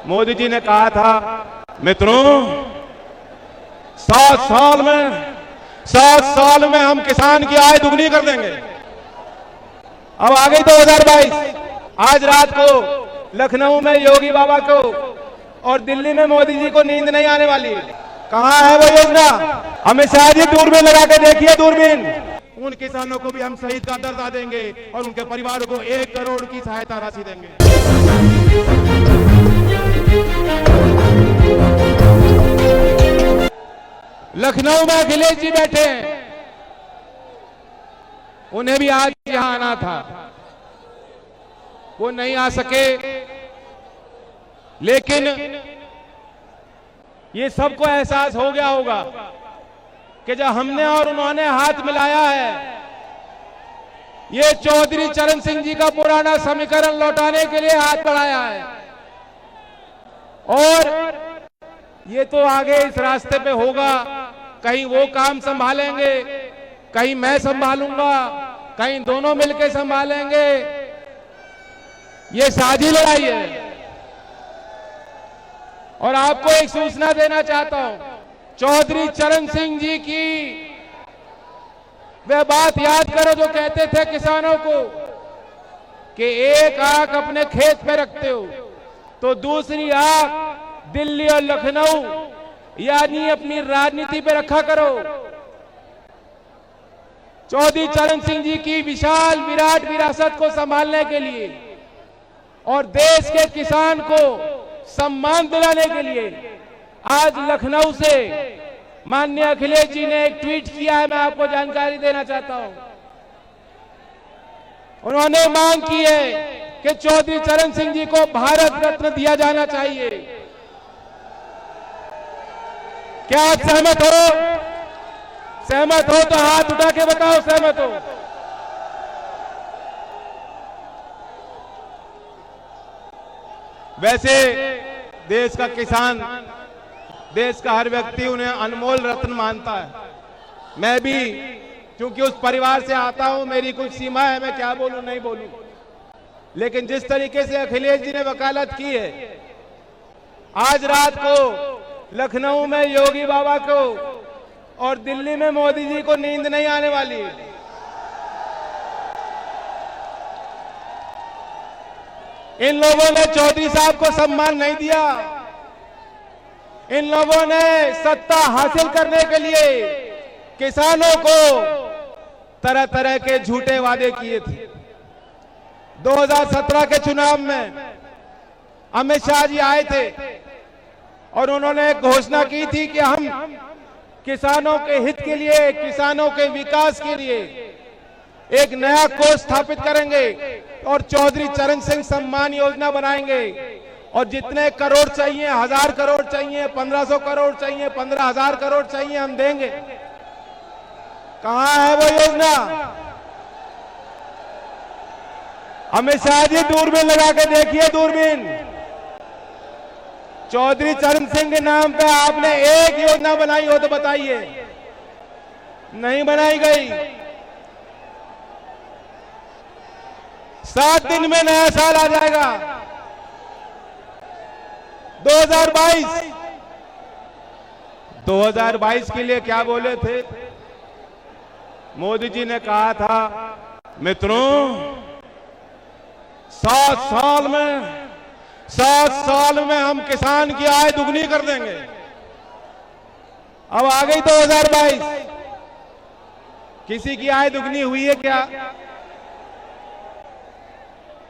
मोदी जी ने कहा था मित्रों 7 साल में हम किसान की आय दुगनी कर देंगे। अब आ गई 2022। आज रात को लखनऊ में योगी बाबा को और दिल्ली में मोदी जी को नींद नहीं आने वाली। कहां है वो योजना? अमित शाह जी दूरबीन लगा के देखिए, दूरबीन। उन किसानों को भी हम शहीद का दर्जा देंगे और उनके परिवार को 1 करोड़ की सहायता राशि देंगे। लखनऊ में अखिलेश जी बैठे हैं, उन्हें भी आज यहां आना था, वो नहीं आ सके। लेकिन ये सबको एहसास हो गया होगा कि जब हमने और उन्होंने हाथ मिलाया है, ये चौधरी चरण सिंह जी का पुराना समीकरण लौटाने के लिए हाथ बढ़ाया है। और ये तो आगे इस रास्ते पे होगा, कहीं वो काम संभालेंगे, कहीं मैं संभालूंगा, कहीं दोनों मिलकर संभालेंगे। ये साझी लड़ाई है। और आपको एक सूचना देना चाहता हूं, चौधरी चरण सिंह जी की वह बात याद करो जो कहते थे किसानों को कि एक आंख अपने खेत पे रखते हो तो दूसरी आंख दिल्ली और लखनऊ यानी अपनी राजनीति पे रखा करो। चौधरी चरण सिंह जी की विशाल विराट विरासत को संभालने के लिए और देश के किसान को सम्मान दिलाने के लिए आज लखनऊ से माननीय अखिलेश जी ने एक ट्वीट किया है, मैं आपको जानकारी देना चाहता हूं। उन्होंने मांग की है कि चौधरी चरण सिंह जी को भारत रत्न दिया जाना चाहिए। क्या आप सहमत हो? सहमत हो तो हाथ उठा के बताओ, सहमत हो? वैसे देश का किसान, देश का हर व्यक्ति उन्हें अनमोल रत्न मानता है। मैं भी क्योंकि उस परिवार से आता हूं, मेरी कुछ सीमा है, मैं क्या बोलूं नहीं बोलूं। लेकिन जिस तरीके से अखिलेश जी ने वकालत की है, आज रात को लखनऊ में योगी बाबा को और दिल्ली में मोदी जी को नींद नहीं आने वाली। इन लोगों ने चौधरी साहब को सम्मान नहीं दिया। इन लोगों ने सत्ता हासिल करने के लिए किसानों को तरह तरह के झूठे वादे किए थे। 2017 के चुनाव में अमित शाह जी आए थे और उन्होंने एक घोषणा की थी कि हम किसानों के हित के लिए, किसानों के विकास के लिए एक नया कोष स्थापित करेंगे और चौधरी चरण सिंह सम्मान योजना बनाएंगे। और जितने करोड़ चाहिए, 1000 करोड़ चाहिए, 1500 करोड़ चाहिए, 15,000 करोड़ चाहिए, हम देंगे। कहां है वो योजना? अमित शाह जी दूरबीन लगा के देखिए, दूरबीन। चौधरी चरण सिंह के नाम पे आपने एक योजना बनाई हो तो बताइए। नहीं बनाई गई। 7 दिन में नया साल आ जाएगा 2022। 2022 के लिए क्या बोले थे? मोदी जी ने कहा था मित्रों 7 साल में हम किसान की आय दुगनी कर देंगे। अब आ गई 2022। किसी की आय दुगनी हुई है क्या?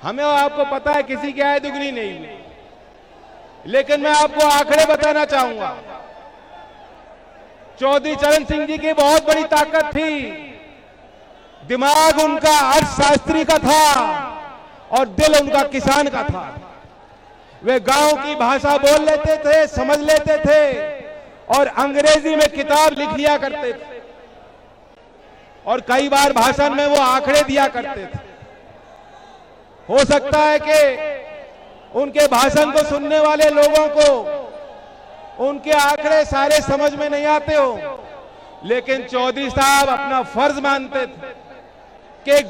हमें और आपको पता है किसी की आय दुगनी नहीं हुई। लेकिन मैं आपको आंकड़े बताना चाहूंगा। चौधरी चरण सिंह जी की बहुत बड़ी ताकत थी। दिमाग उनका अर्थशास्त्री का था और दिल उनका किसान का था। वे गांव की भाषा बोल लेते थे, समझ लेते थे और अंग्रेजी में किताब लिख लिया करते थे और कई बार भाषण में वो आंकड़े दिया करते थे। हो सकता है कि उनके भाषण को सुनने वाले लोगों को उनके आंकड़े सारे समझ में नहीं आते हो, लेकिन चौधरी साहब अपना फर्ज मानते थे कि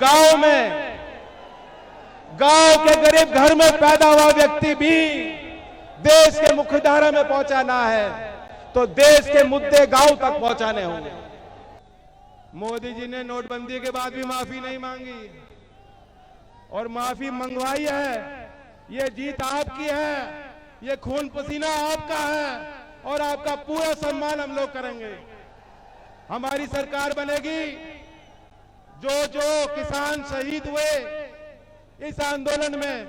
गांव के गरीब घर में पैदा हुआ व्यक्ति भी देश के मुख्यधारा में पहुंचाना है तो देश के मुद्दे गांव तक पहुंचाने होंगे। मोदी जी ने नोटबंदी के बाद भी माफी नहीं मांगी और माफी मंगवाई है। ये जीत आपकी है, ये खून पसीना आपका है और आपका पूरा सम्मान हम लोग करेंगे। हमारी सरकार बनेगी। जो जो किसान शहीद हुए इस आंदोलन में,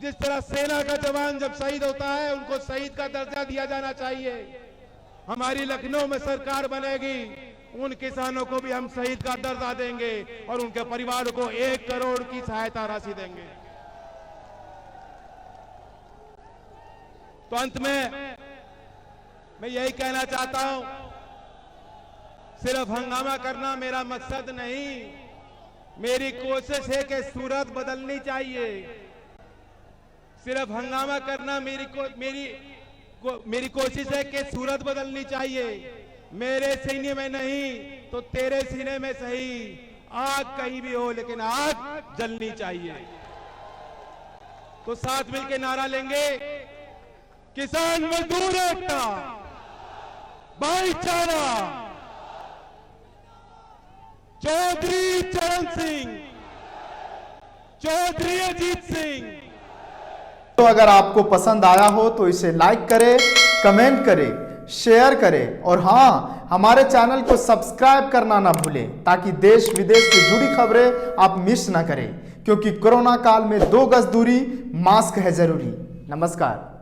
जिस तरह सेना का जवान जब शहीद होता है उनको शहीद का दर्जा दिया जाना चाहिए, हमारी लखनऊ में सरकार बनेगी, उन किसानों को भी हम शहीद का दर्जा देंगे और उनके परिवार को 1 करोड़ की सहायता राशि देंगे। तो अंत में मैं यही कहना चाहता हूं, सिर्फ हंगामा करना मेरा मकसद नहीं, मेरी कोशिश है कि सूरत बदलनी चाहिए। सिर्फ हंगामा करना मेरी कोशिश है कि सूरत बदलनी चाहिए। मेरे सीने में नहीं तो तेरे सीने में सही, आग कहीं भी हो लेकिन आग जलनी चाहिए। तो साथ मिलकर नारा लेंगे, किसान मजदूर एकता, भाईचारा, चौधरी चरण सिंह, चौधरी अजीत सिंह। तो अगर आपको पसंद आया हो तो इसे लाइक करें, कमेंट करें, शेयर करें और हाँ, हमारे चैनल को सब्सक्राइब करना ना भूलें ताकि देश विदेश से जुड़ी खबरें आप मिस ना करें, क्योंकि कोरोना काल में 2 गज दूरी, मास्क है जरूरी। नमस्कार।